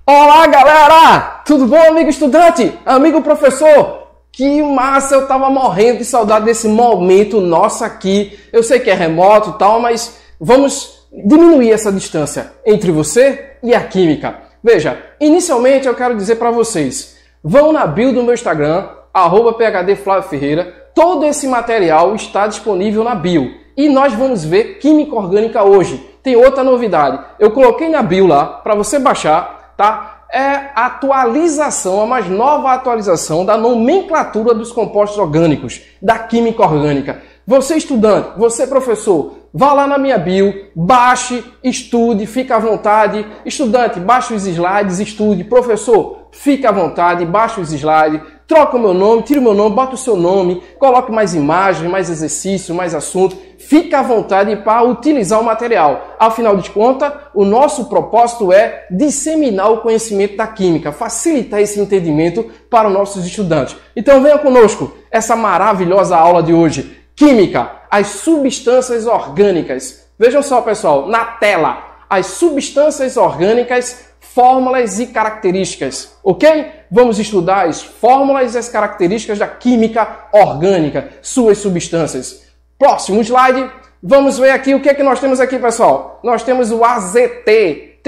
Olá, galera! Tudo bom, amigo estudante? Amigo professor? Que massa! Eu tava morrendo de saudade desse momento nosso aqui. Eu sei que é remoto e tal, mas vamos diminuir essa distância entre você e a química. Veja, inicialmente eu quero dizer para vocês, vão na bio do meu Instagram, @PhDFlavioFerreira. Todo esse material está disponível na bio. E nós vamos ver Química Orgânica hoje. Tem outra novidade. Eu coloquei na bio lá para você baixar, tá? É a atualização, a mais nova atualização da nomenclatura dos compostos orgânicos, da química orgânica. Você estudante, você professor, vá lá na minha bio, baixe, estude, fique à vontade. Estudante, baixe os slides, estude. Professor, fique à vontade, baixe os slides, troca o meu nome, tira o meu nome, bota o seu nome, coloque mais imagens, mais exercício, mais assunto. Fique à vontade para utilizar o material. Afinal de contas, o nosso propósito é disseminar o conhecimento da química, facilitar esse entendimento para os nossos estudantes. Então venha conosco, essa maravilhosa aula de hoje. Química, as substâncias orgânicas. Vejam só, pessoal, na tela, as substâncias orgânicas, fórmulas e características, ok? Vamos estudar as fórmulas e as características da química orgânica, suas substâncias. Próximo slide, vamos ver aqui o que é que nós temos aqui, pessoal. Nós temos o AZT,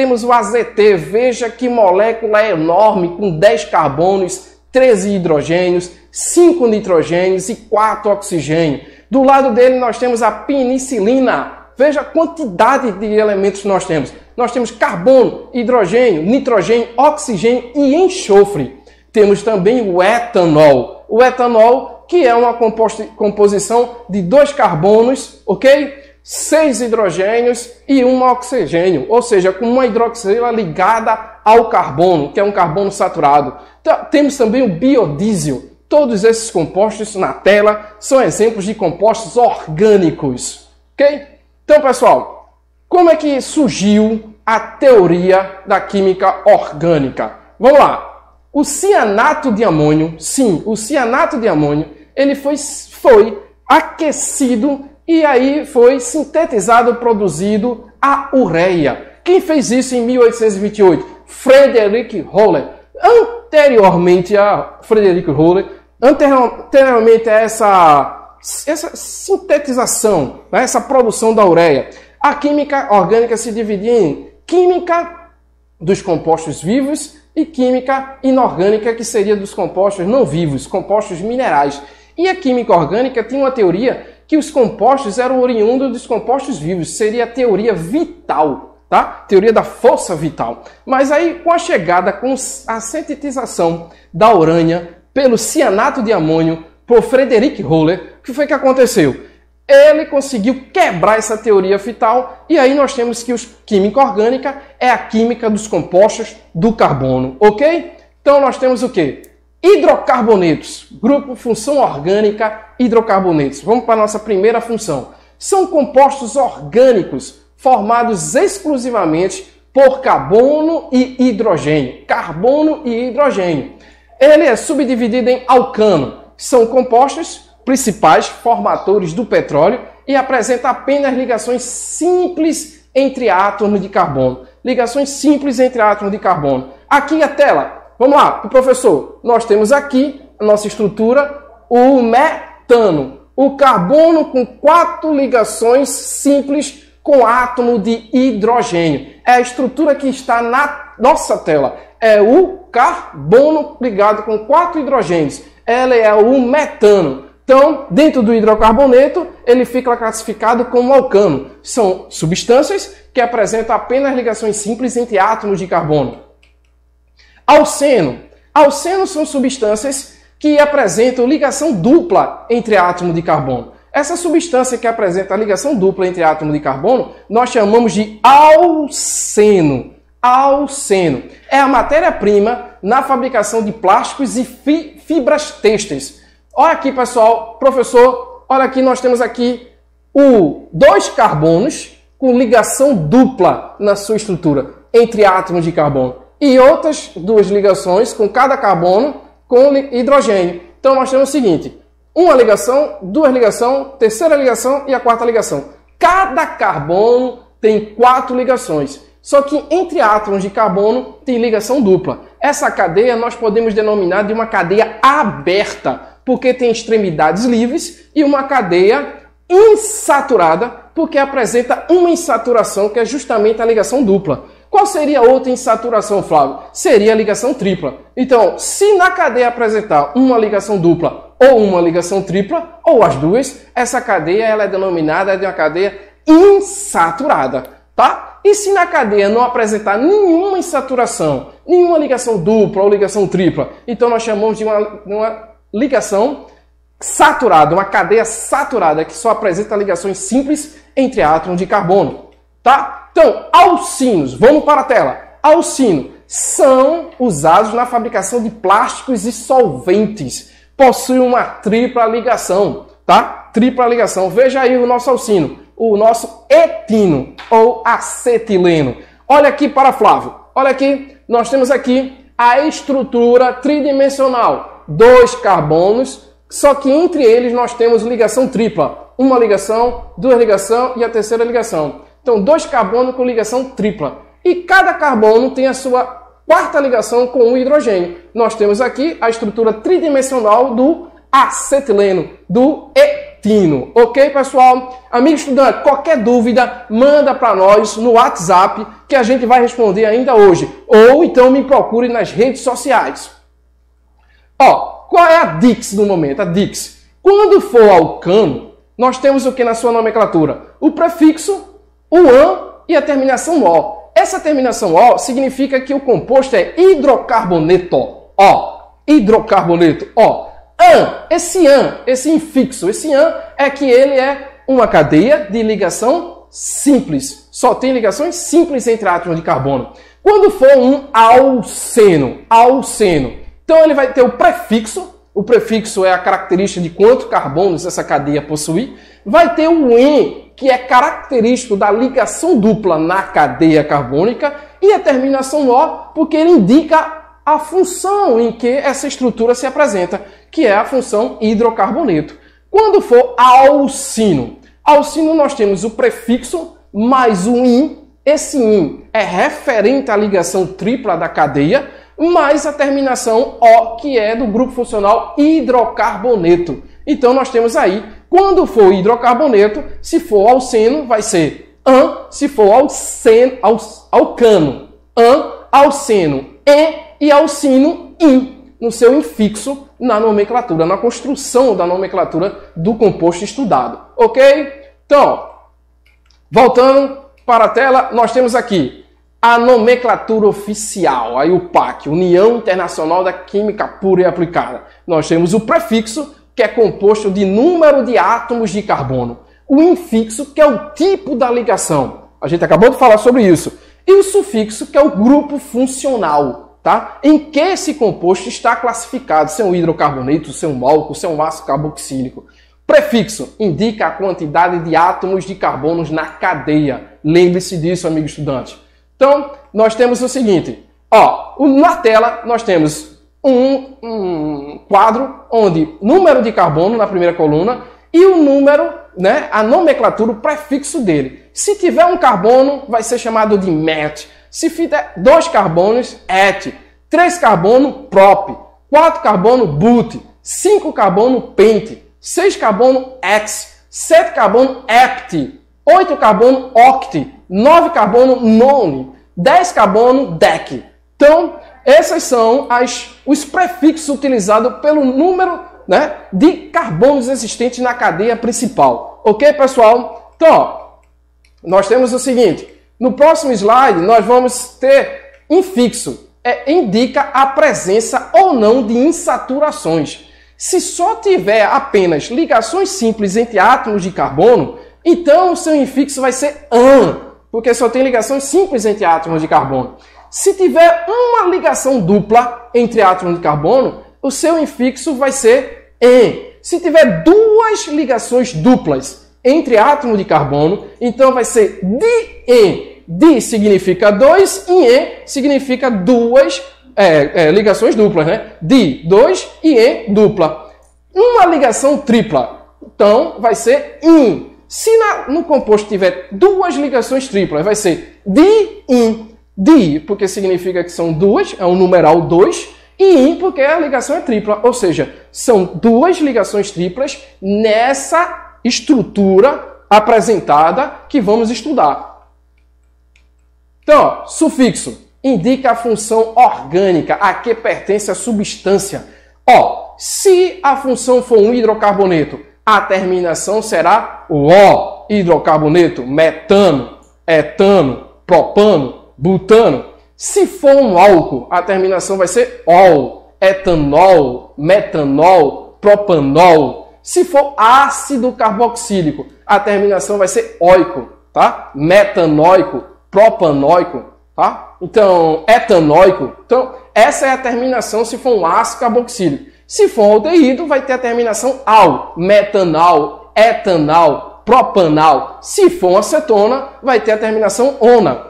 veja que molécula enorme, com 10 carbonos, 13 hidrogênios, 5 nitrogênios e 4 oxigênios. Do lado dele nós temos a penicilina. Veja a quantidade de elementos que nós temos. Nós temos carbono, hidrogênio, nitrogênio, oxigênio e enxofre. Temos também o etanol. O etanol, que é uma composição de 2 carbonos, ok? 6 hidrogênios e 1 oxigênio. Ou seja, com uma hidroxila ligada ao carbono, que é um carbono saturado. Temos também o biodiesel. Todos esses compostos na tela são exemplos de compostos orgânicos, ok? Então, pessoal, como é que surgiu a teoria da química orgânica? Vamos lá. O cianato de amônio, sim, o cianato de amônio, ele foi aquecido e aí foi sintetizado, produzido a ureia. Quem fez isso em 1828? Friedrich Wöhler. Anteriormente a Friedrich Wöhler, anteriormente a essa sintetização, né, essa produção da ureia, a química orgânica se dividia em química dos compostos vivos e química inorgânica, que seria dos compostos não vivos, compostos minerais. E a química orgânica tinha uma teoria que os compostos eram oriundos dos compostos vivos, seria a teoria vital, tá? Teoria da força vital. Mas aí, com a chegada, com a sintetização da ureia pelo cianato de amônio, por Friedrich Wöhler, o que foi que aconteceu? Ele conseguiu quebrar essa teoria vital e aí nós temos que a química orgânica é a química dos compostos do carbono, ok? Então nós temos o quê? Hidrocarbonetos, grupo função orgânica, hidrocarbonetos. Vamos para a nossa primeira função. São compostos orgânicos formados exclusivamente por carbono e hidrogênio. Carbono e hidrogênio. Ele é subdividido em alcano. São compostos principais formadores do petróleo e apresenta apenas ligações simples entre átomos de carbono. Ligações simples entre átomos de carbono. Aqui a tela. Vamos lá, professor. Nós temos aqui a nossa estrutura, o metano. O carbono com 4 ligações simples com átomo de hidrogênio. É a estrutura que está na nossa tela. É o carbono ligado com 4 hidrogênios. Ela é o metano. Então, dentro do hidrocarboneto, ele fica classificado como alcano. São substâncias que apresentam apenas ligações simples entre átomos de carbono. Alceno. Alcenos são substâncias que apresentam ligação dupla entre átomos de carbono. Essa substância que apresenta a ligação dupla entre átomos de carbono, nós chamamos de alceno. Alceno. É a matéria-prima na fabricação de plásticos e fibras têxteis. Olha aqui, pessoal, professor, olha aqui, nós temos aqui 2 carbonos com ligação dupla na sua estrutura entre átomos de carbono. E outras 2 ligações com cada carbono com hidrogênio. Então nós temos o seguinte, uma ligação, 2 ligações, terceira ligação e a 4ª ligação. Cada carbono tem 4 ligações. só que entre átomos de carbono tem ligação dupla. Essa cadeia nós podemos denominar de uma cadeia aberta, porque tem extremidades livres, e uma cadeia insaturada, porque apresenta uma insaturação, que é justamente a ligação dupla. Qual seria outra insaturação, Flávio? Seria a ligação tripla. Então, se na cadeia apresentar uma ligação dupla ou uma ligação tripla, ou as duas, essa cadeia ela é denominada de uma cadeia insaturada, tá? E se na cadeia não apresentar nenhuma insaturação, nenhuma ligação dupla ou ligação tripla, então nós chamamos de uma ligação saturada, uma cadeia saturada, que só apresenta ligações simples entre átomos de carbono, tá? Então, alcinos, vamos para a tela. Alcino são usados na fabricação de plásticos e solventes. Possuem uma tripla ligação, tá? Tripla ligação. Veja aí o nosso alcino, o nosso etino ou acetileno. Olha aqui para Flávio. Olha aqui, nós temos aqui a estrutura tridimensional. 2 carbonos, só que entre eles nós temos ligação tripla. Uma ligação, duas ligações e a terceira ligação. Então, 2 carbonos com ligação tripla. E cada carbono tem a sua quarta ligação com o hidrogênio. Nós temos aqui a estrutura tridimensional do acetileno, do etino. Ok, pessoal? Amigo estudante, qualquer dúvida, manda para nós no WhatsApp, que a gente vai responder ainda hoje. Ou então me procure nas redes sociais. Ó, qual é a Dix no momento? A Dix. Quando for alcano, nós temos o que na sua nomenclatura? O prefixo, o an e a terminação o. Essa terminação o significa que o composto é hidrocarboneto. Ó, hidrocarboneto. Ó, esse infixo, esse an é que ele é uma cadeia de ligação simples. Só tem ligações simples entre átomos de carbono. Quando for um alceno, então ele vai ter o prefixo. O prefixo é a característica de quantos carbonos essa cadeia possui. Vai ter o en, que é característico da ligação dupla na cadeia carbônica, e a terminação o, porque ele indica a função em que essa estrutura se apresenta, que é a função hidrocarboneto. Quando for alcino, nós temos o prefixo mais o in. Esse in é referente à ligação tripla da cadeia, mais a terminação o, que é do grupo funcional hidrocarboneto. Então nós temos aí, quando for hidrocarboneto, se for alceno, vai ser an, se for alcano, an, alceno, e alcino, in, no seu infixo na nomenclatura, na construção da nomenclatura do composto estudado. Ok? Então, voltando para a tela, nós temos aqui a nomenclatura oficial, a UPAC, União Internacional da Química Pura e Aplicada. Nós temos o prefixo, que é composto de número de átomos de carbono. O infixo, que é o tipo da ligação. A gente acabou de falar sobre isso. E o sufixo, que é o grupo funcional, tá? Em que esse composto está classificado, se é um hidrocarboneto, se é um álcool, se é um ácido carboxílico. Prefixo indica a quantidade de átomos de carbono na cadeia. Lembre-se disso, amigo estudante. Então, nós temos o seguinte. Ó, na tela, nós temos um quadro onde número de carbono na primeira coluna e o número, né, a nomenclatura, o prefixo dele. Se tiver um carbono, vai ser chamado de met. Se tiver 2 carbonos, et. 3 carbono, prop. 4 carbono, but. 5 carbono, pente. 6 carbono, ex. 7 carbono, hept. 8 carbono, oct. 9 carbono, none. 10 carbono, dec. Então, esses são os prefixos utilizados pelo número, né, de carbonos existentes na cadeia principal. Ok, pessoal? Então, ó, nós temos o seguinte. No próximo slide, nós vamos ter infixo. Indica a presença ou não de insaturações. Se só tiver apenas ligações simples entre átomos de carbono, então o seu infixo vai ser an, porque só tem ligações simples entre átomos de carbono. Se tiver uma ligação dupla entre átomos de carbono, o seu infixo vai ser en. Se tiver 2 ligações duplas entre átomos de carbono, então vai ser di-en. Di significa 2 e en significa 2 ligações duplas, né? Di, 2 e en, dupla. Uma ligação tripla, então vai ser in. Se no composto tiver duas ligações triplas, vai ser di, porque significa que são duas, é um numeral 2, e in, porque a ligação é tripla. Ou seja, são duas ligações triplas nessa estrutura apresentada que vamos estudar. Então, ó, sufixo indica a função orgânica a que pertence a substância. Ó, se a função for um hidrocarboneto, a terminação será o O, hidrocarboneto, metano, etano, propano, butano. Se for um álcool, a terminação vai ser ol, etanol, metanol, propanol. Se for ácido carboxílico, a terminação vai ser oico, tá? Metanoico, propanoico, tá? Então, etanoico. Então, essa é a terminação se for um ácido carboxílico. Se for um aldeído, vai ter a terminação al, metanal, etanal, propanal. Se for uma acetona, vai ter a terminação ona,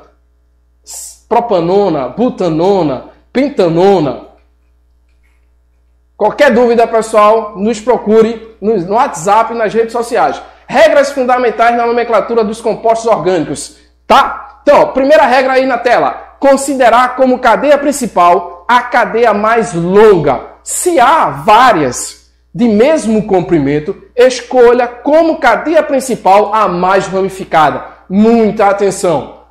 propanona, butanona, pentanona. Qualquer dúvida, pessoal, nos procure no WhatsApp e nas redes sociais. Regras fundamentais na nomenclatura dos compostos orgânicos, tá? Então, primeira regra aí na tela. Considerar como cadeia principal a cadeia mais longa. Se há várias de mesmo comprimento, escolha como cadeia principal a mais ramificada. Muita atenção,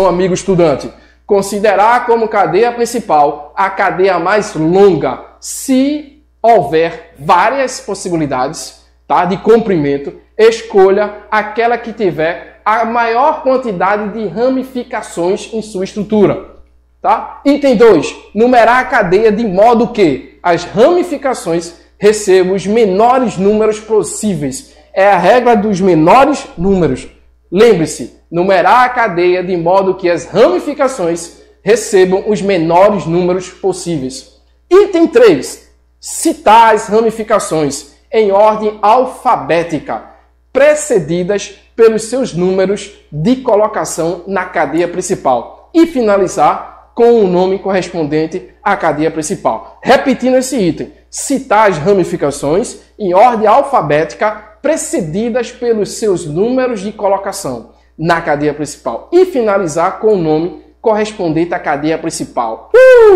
amigo estudante. Considerar como cadeia principal a cadeia mais longa. Se houver várias possibilidades, tá, de comprimento, escolha aquela que tiver a maior quantidade de ramificações em sua estrutura. Tá? Item 2. Numerar a cadeia de modo que as ramificações recebam os menores números possíveis. É a regra dos menores números. Lembre-se, numerar a cadeia de modo que as ramificações recebam os menores números possíveis. Item 3. Citar as ramificações em ordem alfabética, precedidas pelos seus números de colocação na cadeia principal. E finalizar com o nome correspondente à cadeia principal. Repetindo esse item, citar as ramificações em ordem alfabética precedidas pelos seus números de colocação na cadeia principal e finalizar com o nome correspondente à cadeia principal.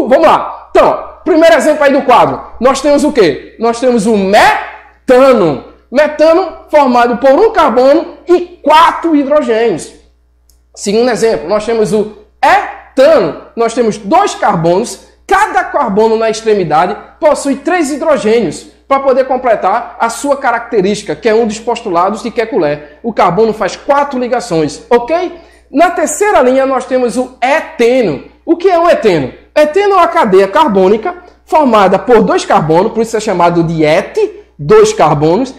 Vamos lá! Então, primeiro exemplo aí do quadro. Nós temos o quê? Nós temos o metano. Metano formado por um carbono e 4 hidrogênios. Segundo exemplo, nós temos o etano. Nós temos 2 carbonos. Cada carbono na extremidade possui 3 hidrogênios para poder completar a sua característica, que é um dos postulados de Kekulé. O carbono faz 4 ligações, ok? Na terceira linha nós temos o eteno. O que é um eteno? Eteno é uma cadeia carbônica formada por 2 carbonos, por isso é chamado de ete, 2 carbonos.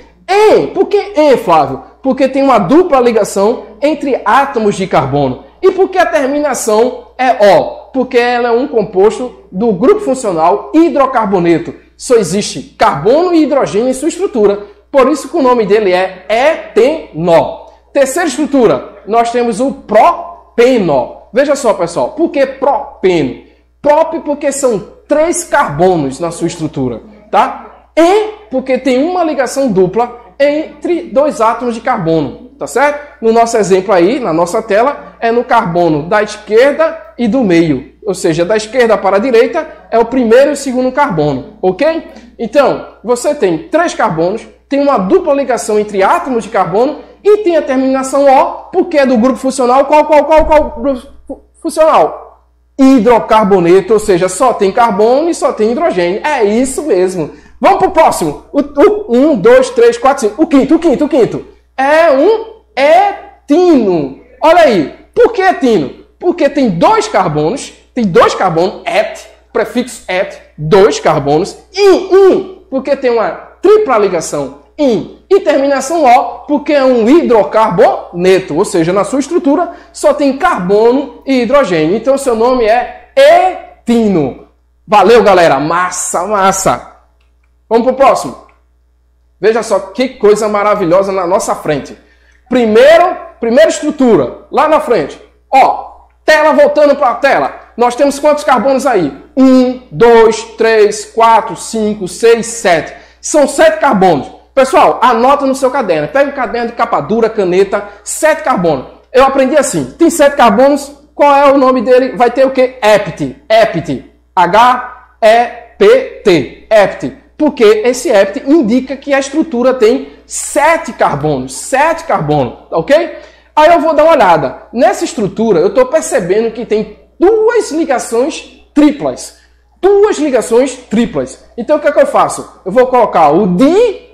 Por que Flávio? Porque tem uma dupla ligação entre átomos de carbono. E por que a terminação é O? Porque ela é um composto do grupo funcional hidrocarboneto. Só existe carbono e hidrogênio em sua estrutura. Por isso que o nome dele é eteno. Terceira estrutura, nós temos o propeno. Veja só, pessoal, por que propeno? Prop porque são 3 carbonos na sua estrutura, tá? E porque tem uma ligação dupla entre 2 átomos de carbono, tá certo? No nosso exemplo aí, na nossa tela, é no carbono da esquerda e do meio. Ou seja, da esquerda para a direita é o primeiro e o segundo carbono, ok? Então, você tem 3 carbonos, tem uma dupla ligação entre átomos de carbono e tem a terminação O, porque é do grupo funcional. Qual grupo funcional? Hidrocarboneto, ou seja, só tem carbono e só tem hidrogênio. É isso mesmo. Vamos para o próximo. 1, 2, 3, 4, 5. O quinto. É um etino. Olha aí. Por que etino? Porque tem 2 carbonos. Tem 2 carbonos, prefixo et, 2 carbonos. Porque tem uma tripla ligação, e terminação O, porque é um hidrocarboneto. Ou seja, na sua estrutura só tem carbono e hidrogênio. Então, seu nome é etino. Valeu, galera. Massa. Vamos para o próximo. Veja só que coisa maravilhosa na nossa frente. Primeira estrutura, lá na frente. Ó, tela voltando para a tela. Nós temos quantos carbonos aí? 1, 2, 3, 4, 5, 6, 7. São 7 carbonos. Pessoal, anota no seu caderno. Pega o caderno de capa dura, caneta, 7 carbonos. Eu aprendi assim. Tem 7 carbonos. Qual é o nome dele? Vai ter o quê? EPT. EPT. H-E-P-T. EPT. Porque esse EPT indica que a estrutura tem 7 carbonos. 7 carbonos. Ok? Aí eu vou dar uma olhada. Nessa estrutura, eu estou percebendo que tem 2 ligações triplas. 2 ligações triplas. Então, o que é que eu faço? Eu vou colocar o di-in.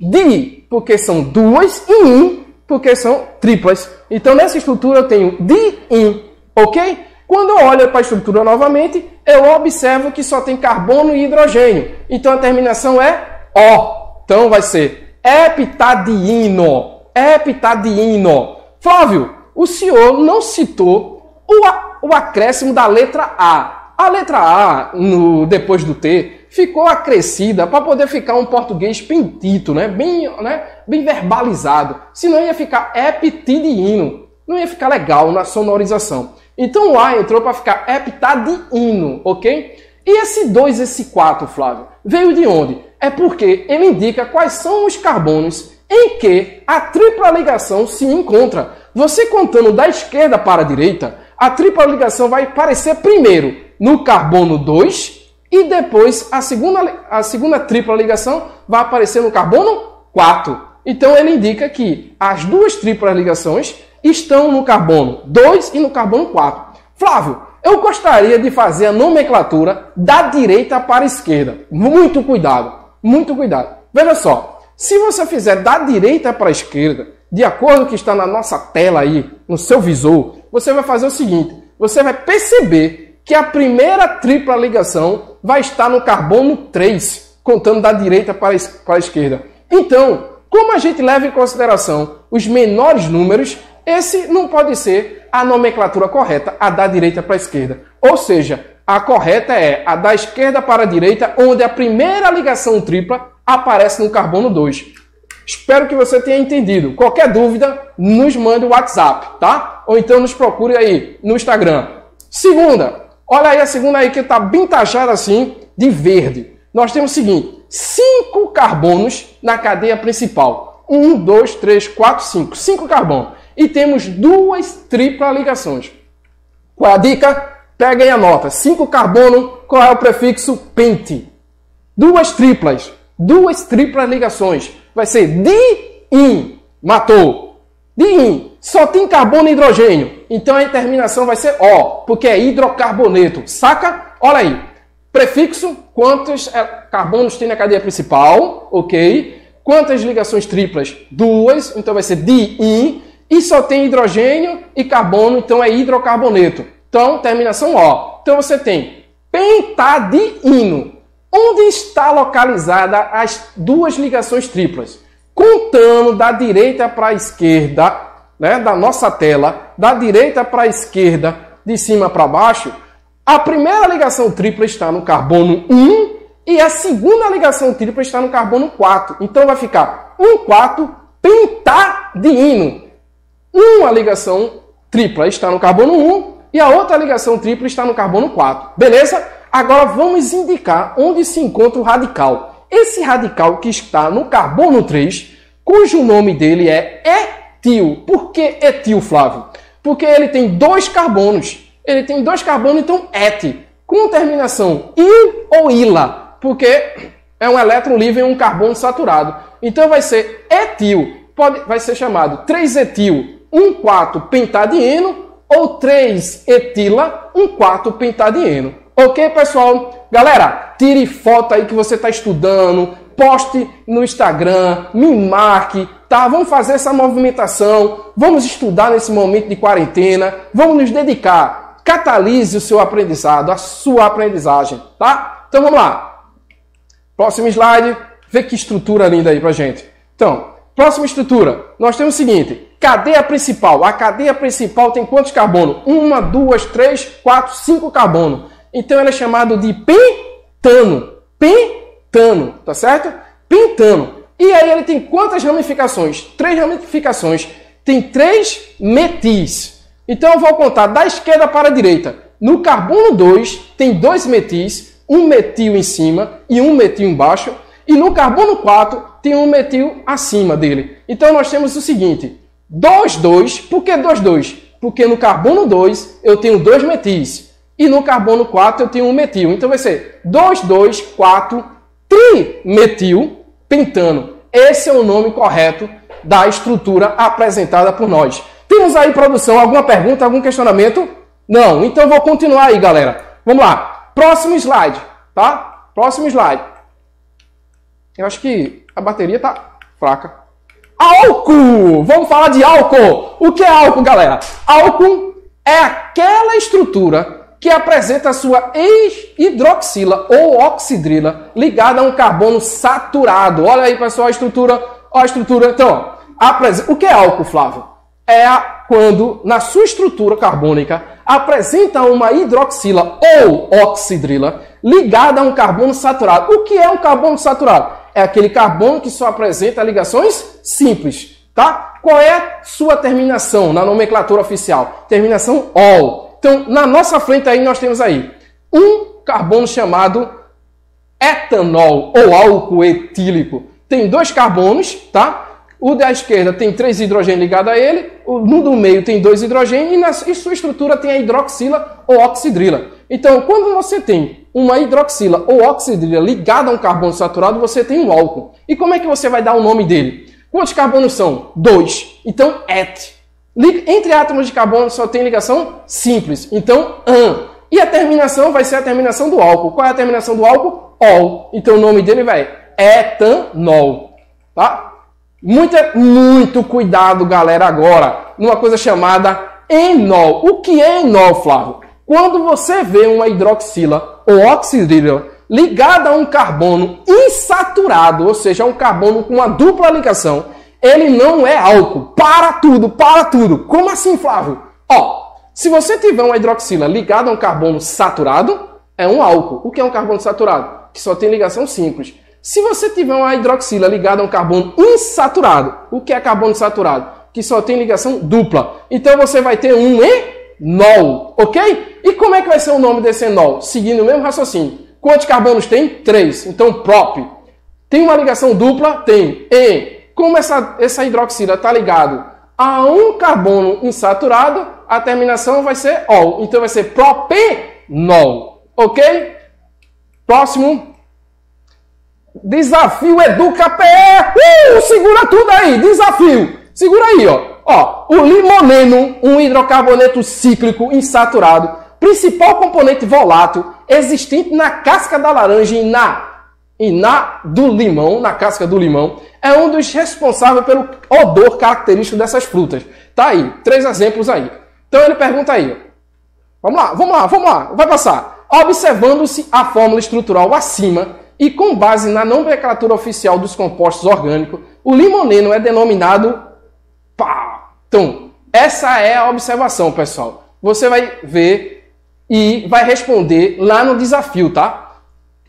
Di, porque são 2, e in, porque são triplas. Então, nessa estrutura, eu tenho di-in. Ok? Quando eu olho para a estrutura novamente, eu observo que só tem carbono e hidrogênio. Então, a terminação é O. Então, vai ser heptadieno. Heptadieno. Flávio, o senhor não citou o acréscimo da letra A. A letra A, depois do T, ficou acrescida para poder ficar um português pentito, né? Bem verbalizado. Senão ia ficar heptidieno. Não ia ficar legal na sonorização. Então o A entrou para ficar heptadieno, ok? E esse 2, esse 4, Flávio, veio de onde? É porque ele indica quais são os carbonos em que a tripla ligação se encontra. Você contando da esquerda para a direita, a tripla ligação vai aparecer primeiro no carbono 2 e depois a segunda tripla ligação vai aparecer no carbono 4. Então ele indica que as 2 triplas ligações estão no carbono 2 e no carbono 4. Flávio, eu gostaria de fazer a nomenclatura da direita para a esquerda. Muito cuidado, muito cuidado. Veja só, se você fizer da direita para a esquerda, de acordo com o que está na nossa tela aí, no seu visor, você vai fazer o seguinte, você vai perceber que a primeira tripla ligação vai estar no carbono 3, contando da direita para a esquerda. Então, como a gente leva em consideração os menores números, esse não pode ser a nomenclatura correta, a da direita para a esquerda. Ou seja, a correta é a da esquerda para a direita, onde a primeira ligação tripla aparece no carbono 2. Espero que você tenha entendido. Qualquer dúvida, nos mande o WhatsApp, tá? Ou então nos procure aí no Instagram. Segunda, olha aí a segunda aí que está bem taxada assim, de verde. Nós temos o seguinte, 5 carbonos na cadeia principal. 1, 2, 3, 4, 5. 5 carbonos. E temos 2 triplas ligações. Qual é a dica? Pega e anota. 5 carbono, qual é o prefixo? Pente. 2 triplas. 2 triplas ligações. Vai ser di-in. Matou. Di-in. Só tem carbono e hidrogênio. Então a terminação vai ser O, porque é hidrocarboneto. Saca? Olha aí. Prefixo, quantos carbonos tem na cadeia principal? Ok. Quantas ligações triplas? 2. Então vai ser di-in. E só tem hidrogênio e carbono, então é hidrocarboneto. Então, terminação O. Então você tem pentadieno. Onde está localizada as 2 ligações triplas? Contando da direita para a esquerda, né, da nossa tela, da direita para a esquerda, de cima para baixo, a primeira ligação tripla está no carbono 1 e a segunda ligação tripla está no carbono 4. Então vai ficar 1,4 pentadieno. Uma ligação tripla está no carbono 1 e a outra ligação tripla está no carbono 4. Beleza? Agora vamos indicar onde se encontra o radical. Esse radical que está no carbono 3, cujo nome dele é etil. Por que etil, Flávio? Porque ele tem 2 carbonos. Ele tem 2 carbonos, então et. Com terminação il ou ila. Porque é um elétron livre em um carbono saturado. Então vai ser etil. Vai ser chamado 3-etil 1,4 pentadieno ou 3-etila 1,4 pentadieno. Ok, pessoal? Galera, tire foto aí que você está estudando, poste no Instagram, me marque, tá? Vamos fazer essa movimentação, vamos estudar nesse momento de quarentena, vamos nos dedicar. Catalise o seu aprendizado, a sua aprendizagem, tá? Então vamos lá. Próximo slide, vê que estrutura linda aí pra gente. Então, próxima estrutura, nós temos o seguinte, cadeia principal. A cadeia principal tem quantos carbonos? 1, 2, 3, 4, 5 carbonos. Então ele é chamado de pentano. Pentano, tá certo? Pentano. E aí ele tem quantas ramificações? 3 ramificações. Tem 3 metis. Então eu vou contar da esquerda para a direita. No carbono 2 tem 2 metis, um metil em cima e um metil embaixo. E no carbono 4 tem um metil acima dele. Então nós temos o seguinte, 2,2, por que 2,2? Porque no carbono 2 eu tenho 2 metis e no carbono 4 eu tenho um metil. Então vai ser 2,2,4 trimetil pentano. Esse é o nome correto da estrutura apresentada por nós. Temos aí, produção, alguma pergunta, algum questionamento? Não. Então vou continuar aí, galera. Vamos lá. Próximo slide, tá? Próximo slide. Eu acho que a bateria tá fraca. Álcool! Vamos falar de álcool. O que é álcool, galera? Álcool é aquela estrutura que apresenta a sua hidroxila ou oxidrila ligada a um carbono saturado. Olha aí, pessoal, a estrutura. Olha a estrutura. Então, o que é álcool, Flávio? É quando, na sua estrutura carbônica, apresenta uma hidroxila ou oxidrila ligada a um carbono saturado. O que é um carbono saturado? É aquele carbono que só apresenta ligações simples, tá? Qual é a sua terminação na nomenclatura oficial? Terminação ol. Então, na nossa frente aí nós temos aí um carbono chamado etanol ou álcool etílico. Tem 2 carbonos, tá? O da esquerda tem 3 hidrogênios ligados a ele, no do meio tem 2 hidrogênios e sua estrutura tem a hidroxila ou oxidrila. Então, quando você tem uma hidroxila ou oxidrila ligada a um carbono saturado, você tem um álcool. E como é que você vai dar o nome dele? Quantos carbonos são? 2. Então, et. Entre átomos de carbono só tem ligação simples. Então, an. E a terminação vai ser a terminação do álcool. Qual é a terminação do álcool? Ol. Então, o nome dele vai etanol. Tá? Muito cuidado, galera, agora, numa coisa chamada enol. O que é enol, Flávio? Quando você vê uma hidroxila ou oxidrila ligada a um carbono insaturado, ou seja, um carbono com uma dupla ligação, ele não é álcool. Para tudo, para tudo. Como assim, Flávio? Ó, se você tiver uma hidroxila ligada a um carbono saturado, é um álcool. O que é um carbono saturado? Que só tem ligação simples. Se você tiver uma hidroxila ligada a um carbono insaturado, o que é carbono saturado? Que só tem ligação dupla. Então você vai ter um enol, ok? E como é que vai ser o nome desse enol? Seguindo o mesmo raciocínio. Quantos carbonos tem? 3. Então, prop. Tem uma ligação dupla? Tem. E como essa hidroxila está ligada a um carbono insaturado, a terminação vai ser ol. Então vai ser propenol, ok? Próximo. Desafio EducaPE. Segura tudo aí, desafio. Segura aí, ó. O limoneno, um hidrocarboneto cíclico insaturado, principal componente volátil existente na casca da laranja e na casca do limão, é um dos responsáveis pelo odor característico dessas frutas. Tá aí, 3 exemplos aí. Então ele pergunta aí. Vamos lá. Vai passar. Observando-se a fórmula estrutural acima, e com base na nomenclatura oficial dos compostos orgânicos, o limoneno é denominado... Então, essa é a observação, pessoal. Você vai ver e vai responder lá no desafio, tá?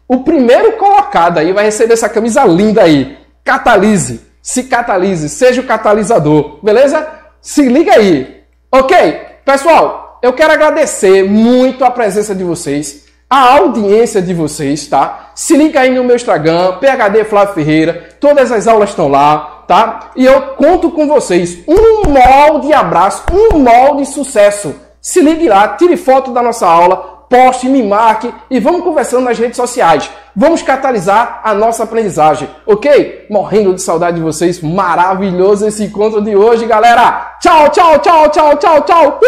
O primeiro colocado aí vai receber essa camisa linda aí. Catalise, se catalise, seja o catalisador, beleza? Se liga aí. Ok? Pessoal, eu quero agradecer muito a presença de vocês, a audiência de vocês, tá? Se liga aí no meu Instagram, PhD Flávio Ferreira, todas as aulas estão lá, tá? E eu conto com vocês, um molde abraço, um molde sucesso. Se ligue lá, tire foto da nossa aula, poste, me marque e vamos conversando nas redes sociais. Vamos catalisar a nossa aprendizagem, ok? Morrendo de saudade de vocês, maravilhoso esse encontro de hoje, galera! Tchau, tchau, tchau, tchau, tchau, tchau!